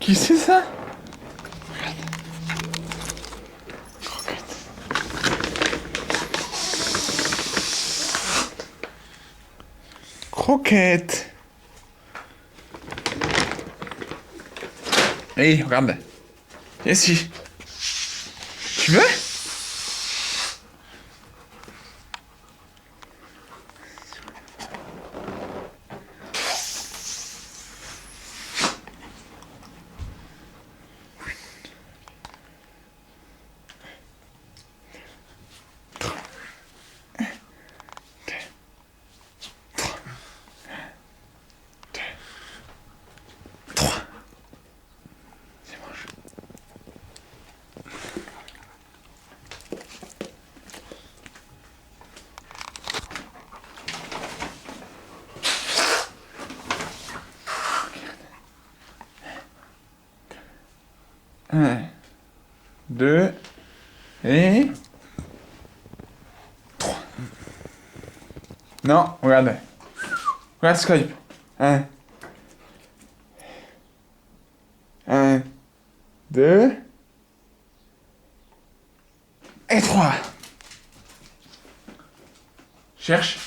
Qui c'est ça? Croquette. Hey, regarde. Viens ici. Tu veux? Trois. C'est mange. Un, deux, et... trois. Non, regarde. Regarde Skype. Un, deux, et trois. Cherche.